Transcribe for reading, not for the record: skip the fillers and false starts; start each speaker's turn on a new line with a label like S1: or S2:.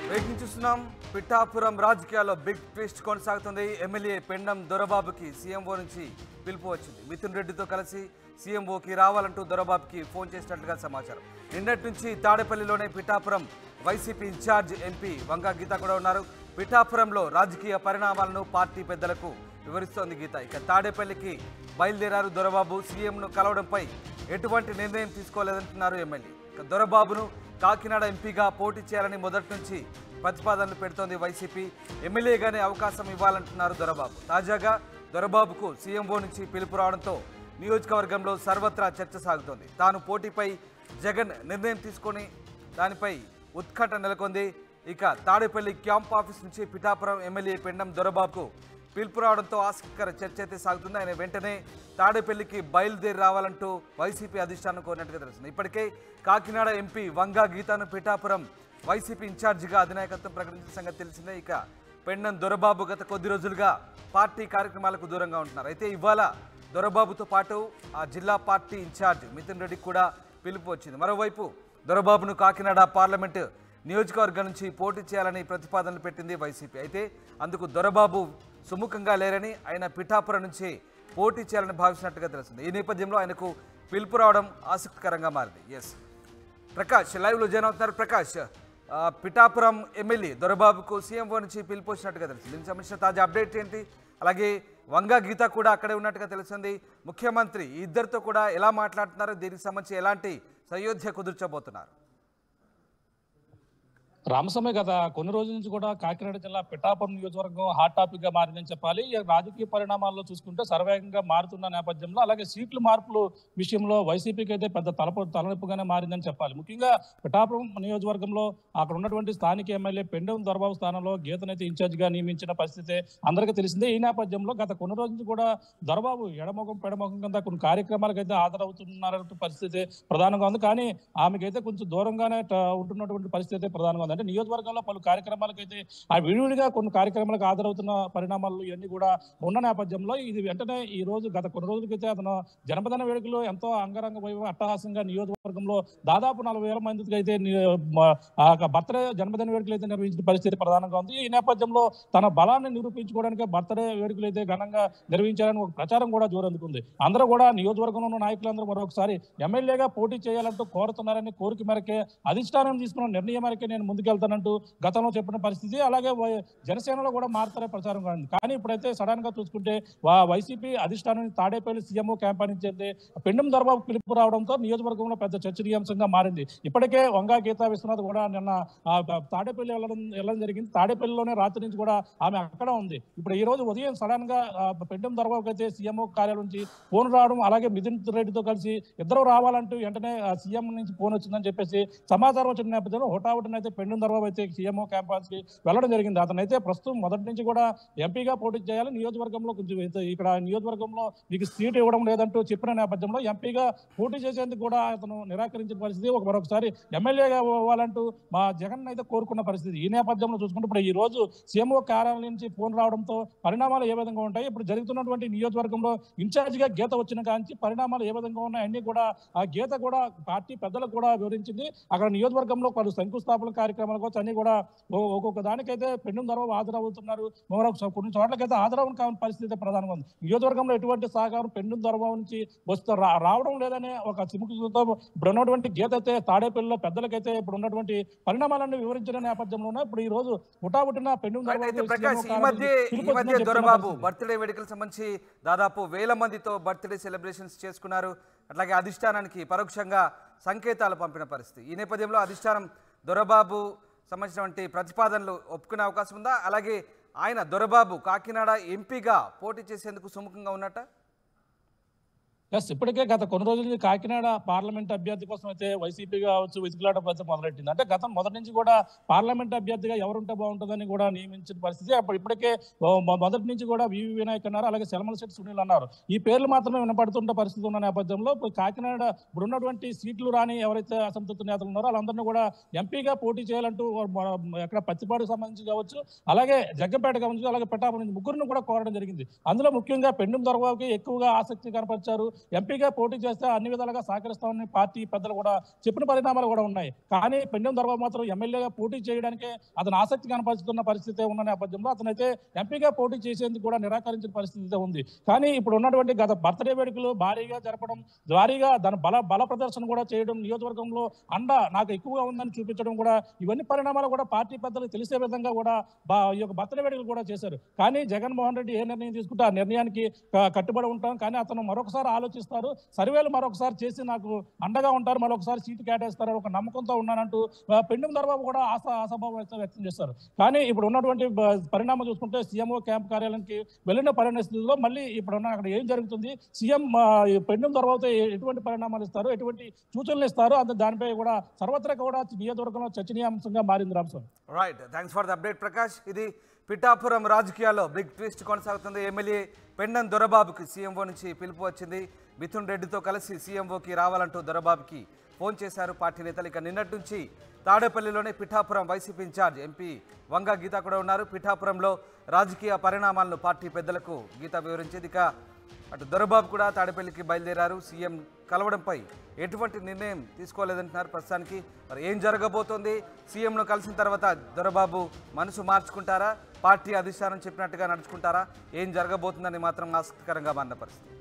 S1: Breaking చూస్తున్నాం. పిఠాపురం రాజకీయాల్లో big twist కొనసాగుతుంది. ఎమ్మెల్యే పెండం దొరబాబుకి సీఎంఓ నుంచి పిలుపు వచ్చింది. మిథున్ రెడ్డితో కలిసి సీఎంఓకి రావాలంటూ దొరబాబుకి ఫోన్ చేసినట్లుగా సమాచారం. నిన్నటి నుంచి తాడేపల్లిలోనే Pithapuram YCP incharge MP Vanga Geetha కూడా ఉన్నారు. పిఠాపురంలో రాజకీయ పరిణామాలను పార్టీ పెద్దలకు వివరిస్తోంది గీత. ఇక తాడేపల్లికి బయలుదేరారు దొరబాబు. సీఎంను కలవడంపై ఎటువంటి నిర్ణయం తీసుకోలేదంటున్నారు ఎమ్మెల్యే. ఇక దొరబాబును కాకినాడ ఎంపీగా పోటీ చేయాలని మొదటి నుంచి ప్రతిపాదనలు పెడుతోంది వైసీపీ. ఎమ్మెల్యేగానే అవకాశం ఇవ్వాలంటున్నారు దొరబాబు. తాజాగా దొరబాబుకు సీఎంఓ నుంచి పిలుపు రావడంతో నియోజకవర్గంలో సర్వత్రా చర్చ సాగుతోంది. తాను పోటీపై జగన్ నిర్ణయం తీసుకొని దానిపై ఉత్కంఠ నెలకొంది. ఇక తాడేపల్లి క్యాంప్ ఆఫీస్ నుంచి పిఠాపురం ఎమ్మెల్యే పెండం దొరబాబుకు పిలుపు రావడంతో ఆసక్తికర చర్చ అయితే సాగుతుంది. ఆయన వెంటనే తాడేపల్లికి బయలుదేరి రావాలంటూ వైసీపీ అధిష్టానం కోరినట్టుగా తెలుస్తుంది. ఇప్పటికే కాకినాడ ఎంపీ వంగా గీతను పిఠాపురం వైసీపీ ఇన్ఛార్జిగా అధినాయకత్వం ప్రకటించిన సంగతి తెలిసిందే. ఇక పెండం దొరబాబు గత కొద్ది రోజులుగా పార్టీ కార్యక్రమాలకు దూరంగా ఉంటున్నారు. అయితే ఇవాళ దొరబాబుతో పాటు ఆ జిల్లా పార్టీ ఇన్ఛార్జ్ మిథున్ రెడ్డికి కూడా పిలుపు వచ్చింది. మరోవైపు దొరబాబును కాకినాడ పార్లమెంటు నియోజకవర్గం నుంచి పోటీ చేయాలని ప్రతిపాదనలు పెట్టింది వైసీపీ. అయితే అందుకు దొరబాబు సుముఖంగా లేరని, ఆయన పిఠాపురం నుంచి పోటీ చేయాలని భావించినట్టుగా తెలుస్తుంది. ఈ నేపథ్యంలో ఆయనకు పిలుపు రావడం ఆసక్తికరంగా మారింది. ఎస్ ప్రకాష్ లైవ్లో జాయిన్ అవుతున్నారు. ప్రకాష్, పిఠాపురం ఎమ్మెల్యే దొరబాబుకు సీఎంఓ నుంచి పిలుపు వచ్చినట్టుగా తెలుస్తుంది. దీనికి సంబంధించిన తాజా అప్డేట్ ఏంటి? అలాగే వంగా గీత కూడా అక్కడే ఉన్నట్టుగా తెలుస్తుంది. ముఖ్యమంత్రి ఇద్దరితో కూడా ఎలా మాట్లాడుతున్నారు? దీనికి సంబంధించి ఎలాంటి సయోధ్య కుదుర్చబోతున్నారు?
S2: రామస్వామి గత కొన్ని రోజుల నుంచి కూడా కాకినాడ జిల్లా పిఠాపురం నియోజకవర్గం హాట్ టాపిక్ గా మారిందని చెప్పాలి. రాజకీయ పరిణామాల్లో చూసుకుంటే సర్వేగంగా మారుతున్న నేపథ్యంలో అలాగే సీట్ల మార్పులు విషయంలో వైసీపీకి అయితే పెద్ద తలనొప్పిగానే మారిందని చెప్పాలి. ముఖ్యంగా పిఠాపురం నియోజకవర్గంలో అక్కడ ఉన్నటువంటి స్థానిక ఎమ్మెల్యే పెండం దొరబాబు స్థానంలో గీతనైతే ఇన్ఛార్జిగా నియమించిన పరిస్థితి అందరికీ తెలిసిందే. ఈ నేపథ్యంలో గత కొన్ని రోజుల నుంచి కూడా దొరబాబు ఎడముఖం పెడముఖం కింద కొన్ని కార్యక్రమాలకు అయితే హాజరవుతున్న పరిస్థితి ప్రధానంగా ఉంది. కానీ ఆమెకైతే కొంచెం దూరంగానే ఉంటున్నటువంటి పరిస్థితి ప్రధానంగా ఉంది. అంటే నియోజకవర్గంలో పలు కార్యక్రమాలకైతే ఆ విడివిడిగా కొన్ని కార్యక్రమాలకు హాజరవుతున్న పరిణామాలు ఇవన్నీ కూడా ఉన్న నేపథ్యంలో ఇది వెంటనే ఈ రోజు గత కొన్ని రోజుల క్రితం అతను జన్మదిన వేడుకలు ఎంతో అంగరంగ వైభవం అట్టహాసంగా నియోజకవర్గంలో దాదాపు 40,000 మందికి అయితే బర్త్డే జన్మదిన వేడుకలు అయితే నిర్వహించిన పరిస్థితి ప్రధానంగా ఉంది. ఈ నేపథ్యంలో తన బలాన్ని నిరూపించుకోవడానికి బర్త్డే వేడుకలు అయితే ఘనంగా నిర్వహించాలని ఒక ప్రచారం కూడా జోరందుకుంది. అందరూ కూడా నియోజకవర్గంలో ఉన్న నాయకులందరూ మరొకసారి ఎమ్మెల్యేగా పోటీ చేయాలంటూ కోరుతున్నారని కోరిక మేరకే అధిష్టానం తీసుకున్న నిర్ణయం మేరకే నేను ముందుకెళ్తానంటూ గతంలో చెప్పిన పరిస్థితి. అలాగే జనసేనలో కూడా మారుతారే ప్రచారం ఉంది. కానీ ఇప్పుడైతే సడన్ గా చూసుకుంటే వైసీపీ అధిష్టానం తాడేపల్లి సీఎంఓ క్యాంపెయిన్ ఇచ్చేది పెండం దొరబాబు పిలుపు రావడంతో నియోజకవర్గంలో పెద్ద చర్చనీయాంశంగా మారింది. ఇప్పటికే వంగా గీతా విశ్వనాథ్ కూడా నిన్న తాడేపల్లి వెళ్ళడం జరిగింది. తాడేపల్లిలోనే రాత్రి నుంచి కూడా ఆమె అక్కడ ఉంది. ఇప్పుడు ఈ రోజు ఉదయం సడన్ గా పెండం దొరబాబుకి అయితే సీఎంఓ కార్యాలయం నుంచి ఫోన్ రావడం, అలాగే మిథున్ రెడ్డితో కలిసి ఇద్దరు రావాలంటూ వెంటనే సీఎం నుంచి ఫోన్ వచ్చిందని చెప్పేసి సమాచారం వచ్చిన నేపథ్యంలో హోటాహుటినైతే పెండం దొరబాబు అయితే సీఎంఓ క్యాంపస్ కి వెళ్ళడం జరిగింది. అతనైతే ప్రస్తుతం మొదటి నుంచి కూడా ఎంపీగా పోటీ చేయాలి, నియోజకవర్గంలో కొంచెం ఇక్కడ నియోజకవర్గంలో మీకు సీట్ ఇవ్వడం లేదంటూ చెప్పిన నేపథ్యంలో ఎంపీగా పోటీ చేసేందుకు కూడా అతను నిరాకరించిన పరిస్థితి. మరొకసారి ఎమ్మెల్యేగా ఇవ్వాలంటూ మా జగన్ అయితే కోరుకున్న పరిస్థితి. ఈ నేపథ్యంలో చూసుకుంటే ఇప్పుడు ఈ రోజు సీఎంఓ కార్యాలయం నుంచి ఫోన్ రావడంతో పరిణామాలు ఏ విధంగా ఉంటాయి, ఇప్పుడు జరుగుతున్నటువంటి నియోజకవర్గంలో ఇన్ఛార్జిగా గీత వచ్చిన కాంచి పరిణామాలు ఏ విధంగా ఉన్నాయి అన్ని కూడా ఆ గీత కూడా పార్టీ పెద్దలకు కూడా వివరించింది. అక్కడ నియోజకవర్గంలో పలు శంకుస్థాపన కార్యక్రమాలు కావచ్చు అన్ని కూడా ఒక్కొక్క దానికైతే పెండం దొరబాబు హాజరవుతున్నారు. కొన్ని చోట్లకైతే హాజరవని కావాలని పరిస్థితి ప్రధానంగా ఉంది. నియోజకవర్గంలో ఎటువంటి సహకారం పెండం దొరబాబు నుంచి రావడం లేదనే ఒక సిముఖతో ఇప్పుడు ఉన్నటువంటి గీత అయితే తాడేపల్లిలో పెద్దలకైతే ఇప్పుడు ఉన్నటువంటి పరిణామాలన్నీ వివరించిన నేపథ్యంలోనే ఇప్పుడు ఈ రోజు పుట్టిన పెండం
S1: దొరబాబు బర్త్డే వేడుకలకు సంబంధించి దాదాపు 1000 మందితో బర్త్డే సెలబ్రేషన్స్ చేసుకున్నారు. అట్లాగే అధిష్టానానికి పరోక్షంగా సంకేతాలు పంపిన పరిస్థితి. ఈ నేపథ్యంలో అధిష్టానం దొరబాబు సంబంధించినటువంటి ప్రతిపాదనలు ఒప్పుకునే అవకాశం ఉందా? అలాగే ఆయన దొరబాబు కాకినాడ ఎంపీగా పోటీ చేసేందుకు సుముఖంగా ఉన్నట్ట?
S2: ఇప్పటికే గత కొన్ని రోజుల నుంచి కాకినాడ పార్లమెంట్ అభ్యర్థి కోసం అయితే వైసీపీ కావచ్చు వెతుకులాట మొదలెట్టింది. అంటే గతం మొదటి నుంచి కూడా పార్లమెంట్ అభ్యర్థిగా ఎవరుంటే బాగుంటుందని కూడా నియమించిన పరిస్థితి. ఇప్పటికే మొదటి నుంచి కూడా వివి వినాయక్ అన్నారు, అలాగే సెలమలశెట్టి సునీల్ అన్నారు. ఈ పేర్లు మాత్రమే వినపడుతున్న పరిస్థితి ఉన్న నేపథ్యంలో కాకినాడ ఇప్పుడు ఉన్నటువంటి సీట్లు రాని ఎవరైతే అసంతృప్తి నేతలు ఉన్నారో వాళ్ళందరినీ కూడా ఎంపీగా పోటీ చేయాలంటూ ఎక్కడ పత్తిపాడుకు సంబంధించి కావచ్చు, అలాగే జగ్గంపేట కావచ్చు, అలాగే పిఠాపురం నుంచి ముగ్గురిని కూడా కోరడం జరిగింది. అందులో ముఖ్యంగా పెండం దొరబాబుకి ఎక్కువగా ఆసక్తి కనపరిచారు. ఎంపీగా పోటీ చేస్తే అన్ని విధాలుగా సహకరిస్తామని పార్టీ పెద్దలు కూడా చెప్పిన పరిణామాలు కూడా ఉన్నాయి. కానీ పెండెం దొరబాబు మాత్రం ఎమ్మెల్యేగా పోటీ చేయడానికే అతను ఆసక్తి కనపరుస్తున్న పరిస్థితి ఉన్న నేపథ్యంలో అతనైతే ఎంపీగా పోటీ చేసేందుకు కూడా నిరాకరించిన పరిస్థితి ఉంది. కానీ ఇప్పుడు ఉన్నటువంటి గత బర్త్డే వేడుకలు భారీగా జరపడం, భారీగా దాని బల ప్రదర్శన కూడా చేయడం, నియోజకవర్గంలో నాకు ఎక్కువగా ఉందని చూపించడం కూడా ఇవన్నీ పరిణామాలు కూడా పార్టీ పెద్దలకు తెలిసే విధంగా కూడా ఈ యొక్క బర్త్డే వేడుకలు కూడా చేశారు. కానీ జగన్మోహన్ రెడ్డి ఏ నిర్ణయం తీసుకుంటే ఆ నిర్ణయానికి కట్టుబడి ఉంటాం. కానీ అతను మరొకసారి ఆలోచిస్తారు, సర్వేలు మరొకసారి చేసి నాకు అండగా ఉంటారు, మరొకసారి సీటు కేటాయిస్తారు ఒక నమ్మకంతో ఉన్నానంటూ పెండెం దొరబాబు కూడా ఆశాభావం వ్యక్తం చేస్తారు. కానీ ఇప్పుడు ఉన్నటువంటి పరిణామం చూసుకుంటే సీఎంఓ క్యాంప్ కార్యాలయానికి వెళ్ళిన పరిస్థితుల్లో మళ్ళీ ఇప్పుడు అక్కడ ఏం జరుగుతుంది, సీఎం పెండెం దొరబాబుతో ఎటువంటి పరిణామాలు ఇస్తారు, ఎటువంటి సూచనలు ఇస్తారు, దానిపై కూడా సర్వత్రా కూడా నియోజకవర్గంలో చర్చనీయాంశంగా మారింది. రామ్సన్.
S1: Right, thanks for the update Prakash. ఇది పిఠాపురం రాజకీయాల్లో బిగ్ ట్విస్ట్ కొనసాగుతుంది. ఎమ్మెల్యే పెండెం దొరబాబుకి సీఎంఓ నుంచి పిలుపు వచ్చింది. మిథున్ రెడ్డితో కలిసి సీఎంఓకి రావాలంటూ దొరబాబుకి ఫోన్ చేశారు పార్టీ నేతలు. ఇక నిన్నటి నుంచి తాడేపల్లిలోనే పిఠాపురం వైసీపీ ఇన్ఛార్జ్ ఎంపీ వంగ గీత కూడా ఉన్నారు. పిఠాపురంలో రాజకీయ పరిణామాలను పార్టీ పెద్దలకు గీత వివరించేది. ఇక అటు దొరబాబు కూడా తాడేపల్లికి బయలుదేరారు. సీఎం కలవడంపై ఎటువంటి నిర్ణయం తీసుకోలేదంటున్నారు. ప్రస్తుతానికి మరి ఏం జరగబోతోంది, సీఎంను కలిసిన తర్వాత దొరబాబు మనసు మార్చుకుంటారా, పార్టీ అధిష్టానం చెప్పినట్టుగా నడుచుకుంటారా, ఏం జరగబోతుందని మాత్రం ఆసక్తికరంగా మారిన పరిస్థితి.